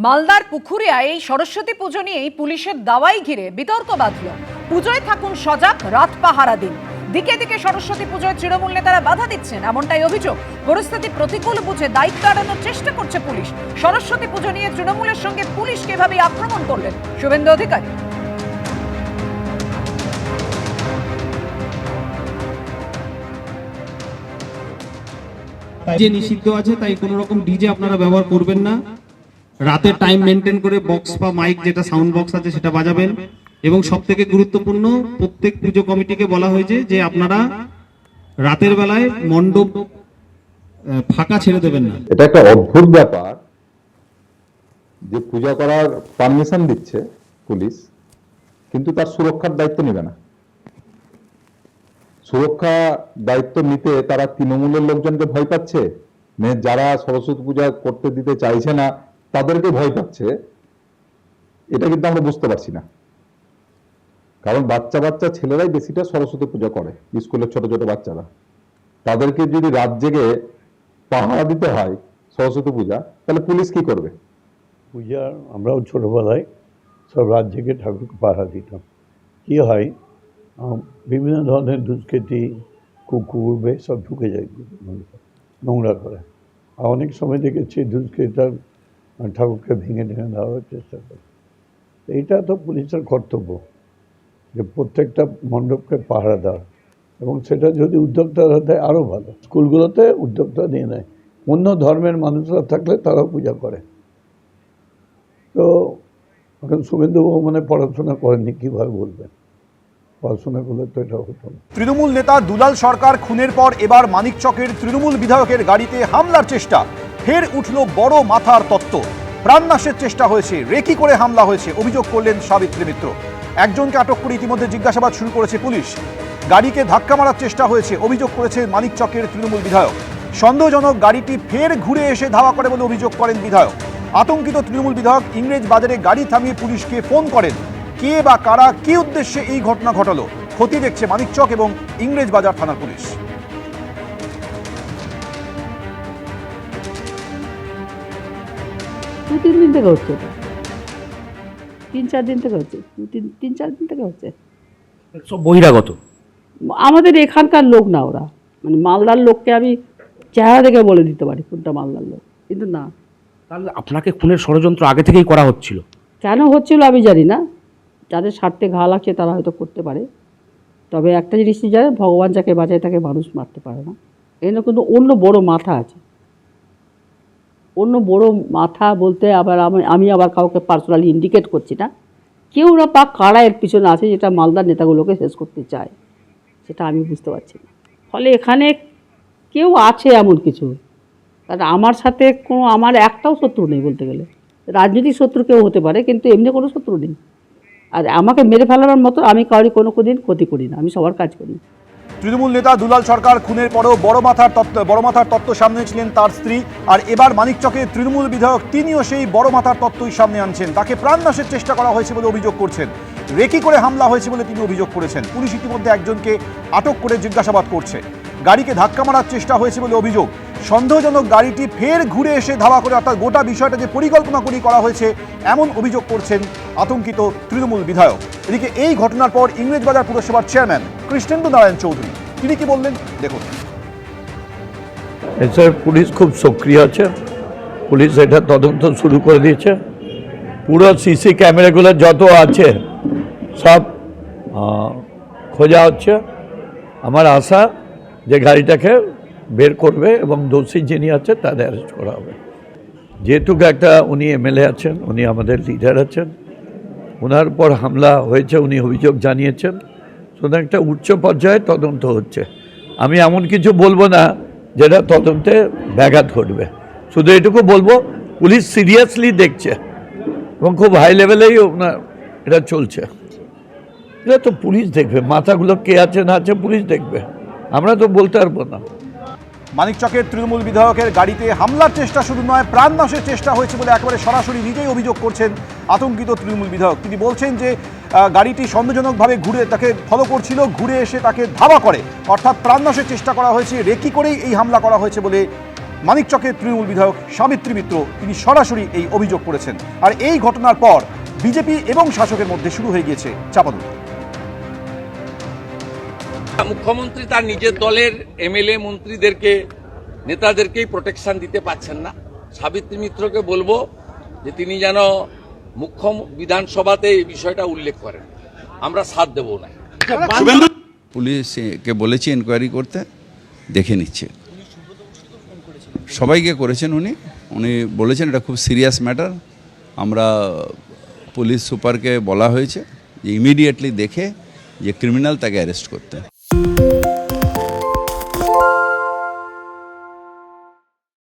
মালদার পুকুরিয়ায় এই সরস্বতী পুজো নিয়েই পুলিশের দাওয়াই ঘিরে বিতর্ক বাঁধল। পুজোয় থাকুন সজাগ, রাত পাহারা দিন। দিকে দিকে সরস্বতী পুজোয় তৃণমূল নেতারা বাধা দিচ্ছেন, এমনটাই অভিযোগ। পরিস্থিতি প্রতিকূল বুঝে দায়িত্ব এড়ানোর চেষ্টা করছে পুলিশ। সরস্বতী পুজো নিয়ে তৃণমূলের সঙ্গে পুলিশকে এভাবেই আক্রমণ করলেন শুভেন্দু অধিকারী। যে নিষিদ্ধ আছে, তাই কোনো রকম ডিজে আপনারা ব্যবহার করবেন না। রাতে টাইম মেনটেন করে বক্স বা মাইক, যেটা সাউন্ড বক্স আছে, সেটা বাজাবেন। এবং সবথেকে গুরুত্বপূর্ণ, প্রত্যেক পুজো কমিটিকে বলা হয়েছে যে আপনারা রাতের বেলায় মণ্ডপ ফাঁকা ছেড়ে দেবেন না। এটা একটা অদ্ভুত ব্যাপার যে পূজা করার পারমিশন দিচ্ছে পুলিশ, কিন্তু তার সুরক্ষার দায়িত্ব নেবে না। সুরক্ষা দায়িত্ব নিতে তারা তৃণমূলের লোকজনকে ভয় পাচ্ছে, যারা সরস্বতী পূজা করতে দিতে চাইছে না তাদেরকে ভয় পাচ্ছে। এটা কিন্তু আমরা বুঝতে পারছি না, কারণ বাচ্চা বাচ্চা ছেলেরাই বেশিটা সরস্বতী পূজা করে, স্কুলের ছোট ছোট বাচ্চারা। তাদেরকে যদি রাত জেগে পাহারা দিতে হয় সরস্বতী পূজা, তাহলে পুলিশ কি করবে? পূজা আমরাও ছোটোবেলায় সব রাত জেগে ঠাকুরকে পাহারা দিতাম। কী হয়, বিভিন্ন ধরনের দুষ্কৃতী, কুকুর সব ঢুকে যায় নোংরা করে। আর অনেক সময় দেখেছি দুষ্কৃতার ঠাকুরকে ভেঙে দেওয়ার চেষ্টা করে। এইটা তো পুলিশের কর্তব্য যে প্রত্যেকটা মণ্ডপকে পাহারা দেওয়া, এবং সেটা যদি উদ্যোক্তারা দেয় আরও ভালো। স্কুলগুলোতে উদ্যোক্তা দিয়ে নেয়, অন্য ধর্মের মানুষরা থাকলে তারাও পূজা করে। তো এখন শুভেন্দুবাবু মানে পড়াশোনা করেননি, কীভাবে বলবেন? পড়াশোনা করলে তো এটা হতো না। তৃণমূল নেতা দুলাল সরকার খুনের পর এবার মানিকচকের তৃণমূল বিধায়কের গাড়িতে হামলার চেষ্টা। ফের উঠল বড় মাথার তত্ত্ব। প্রাণনাশের চেষ্টা হয়েছে, রেকি করে হামলা হয়েছে, অভিযোগ করলেন সাবিত্রী মিত্র। একজনকে আটক করে ইতিমধ্যে জিজ্ঞাসাবাদ শুরু করেছে পুলিশ। গাড়িকে ধাক্কা মারার চেষ্টা হয়েছে, অভিযোগ করেছে মানিকচকের তৃণমূল বিধায়ক। সন্দেহজনক গাড়িটি ফের ঘুরে এসে ধাওয়া করে বলে অভিযোগ করেন বিধায়ক। আতঙ্কিত তৃণমূল বিধায়ক ইংরেজ বাজারে গাড়ি থামিয়ে পুলিশকে ফোন করেন। কে বা কারা, কি উদ্দেশ্যে এই ঘটনা ঘটালো, খতিয়ে দেখছে মানিকচক এবং ইংরেজ বাজার থানার পুলিশ। তিন দিন থেকে হচ্ছে, তিন চার দিন থেকে হচ্ছে, তিন চার দিন থেকে হচ্ছে। সব বহিরাগত, আমাদের এখানকার লোক না ওরা, মানে মালদার লোককে আমি চেহারা দেখে বলে দিতে পারি কোনটা মালদার লোক, কিন্তু না। তাহলে আপনাকে খুনের ষড়যন্ত্র আগে থেকেই করা হচ্ছিল? কেন হচ্ছিল আমি জানি না, যাদের স্বার্থে ঘা লাগছে তারা হয়তো করতে পারে। তবে একটা জিনিসই জানে, ভগবান যাকে বাঁচায় তাকে মানুষ মারতে পারে না। এখানে কিন্তু অন্য বড় মাথা আছে। অন্য বড় মাথা বলতে আবার আমি আবার কাউকে পার্সোনালি ইন্ডিকেট করছি না, কেউ না পাক কারা এর পিছনে আছে, যেটা মালদার নেতাগুলোকে শেষ করতে চায়, সেটা আমি বুঝতে পারছি না। ফলে এখানে কেউ আছে এমন কিছু, কারণ আমার সাথে আমার একটাও শত্রু নেই বলতে গেলে। রাজনৈতিক শত্রু কেউ হতে পারে, কিন্তু এমনি কোনো শত্রু নেই। আর আমাকে মেরে ফেলার মতো আমি কাউরি কোনো দিন ক্ষতি করি না, আমি সবার কাজ করি। তৃণমূল নেতা দুলাল সরকার খুনের পরও বড় মাথার তত্ত্ব সামনে ছিলেন তার স্ত্রী। আর এবার মানিকচকের তৃণমূল বিধায়ক তিনিও সেই বড় মাথার তত্ত্বই সামনে আনছেন। তাকে প্রাণনাশের চেষ্টা করা হয়েছে বলে অভিযোগ করছেন, রেকি করে হামলা হয়েছে বলে তিনি অভিযোগ করেছেন। পুলিশ ইতিমধ্যে একজনকে আটক করে জিজ্ঞাসাবাদ করছে। গাড়িকে ধাক্কা মারার চেষ্টা হয়েছে বলে অভিযোগ। সন্দেহজনক গাড়িটি ফের ঘুরে এসে ধাওয়া করে, অর্থাৎ গোটা বিষয়টা যে পরিকল্পনা করে করা হয়েছে এমন অভিযোগ করছেন আতঙ্কিত তৃণমূল বিধায়ক। এদিকে এই ঘটনার পর ইংরেজবাজার পুরসভার চেয়ারম্যান কৃষ্ণেন্দু নারায়ণ চৌধুরী তিনি কি বললেন দেখুন। স্যার, পুলিশ খুব সক্রিয় আছে, পুলিশ এটা তদন্ত শুরু করে দিয়েছে। পুরো সিসি ক্যামেরাগুলো যত আছে সব খোঁজা হচ্ছে। আমার আশা যে গাড়িটাকে বের করবে এবং দোষী যিনি আছে তাদের অ্যারেস্ট করা হবে। যেহেতু একটা উনি এমএলএ আছেন, উনি আমাদের লিডার আছেন, ওনার উপর হামলা হয়েছে, উনি অভিযোগ জানিয়েছেন, সুতরাং একটা উচ্চ পর্যায়ে তদন্ত হচ্ছে। আমি এমন কিছু বলবো না যেটা তদন্তে ব্যাঘাত ঘটবে। শুধু এটুকু বলবো, পুলিশ সিরিয়াসলি দেখছে এবং খুব হাই লেভেলেই এটা চলছে। এটা তো পুলিশ দেখবে, মাথাগুলো কে আছে না আছে পুলিশ দেখবে, আমরা তো বলতে পারবো না। মানিকচকের তৃণমূল বিধায়কের গাড়িতে হামলার চেষ্টা শুধু নয়, প্রাণনাশের চেষ্টা হয়েছে বলে একেবারে সরাসরি নিজেই অভিযোগ করছেন আতঙ্কিত তৃণমূল বিধায়ক। তিনি বলছেন যে গাড়িটি সন্দেহজনকভাবে ঘুরে তাকে ফলো করছিল, ঘুরে এসে তাকে ধাওয়া করে, অর্থাৎ প্রাণনাশের চেষ্টা করা হয়েছে, রেকি করেই এই হামলা করা হয়েছে বলে মানিকচকের তৃণমূল বিধায়ক সাবিত্রী মিত্র তিনি সরাসরি এই অভিযোগ করেছেন। আর এই ঘটনার পর বিজেপি এবং শাসকের মধ্যে শুরু হয়ে গিয়েছে চাপাদুলি। মুখ্যমন্ত্রী তার নিজের দলের এমএলএ মন্ত্রীদেরকে নেতাদেরকেই প্রোটেকশন দিতে পারছেন না। সাবিত্রী মিত্রকে বলবো যে তিনি যেন মুখ্য বিধানসভাতে এই বিষয়টা উল্লেখ করেন, আমরা সাথ দেব না। পুলিশকে বলেছি এনকোয়ারি করতে, দেখে নিচ্ছে। সবাইকে করেছেন উনি বলেছেন এটা খুব সিরিয়াস ম্যাটার। আমরা পুলিশ সুপারকে বলা হয়েছে যে ইমিডিয়েটলি দেখে যে ক্রিমিনাল তাকে অ্যারেস্ট করতে।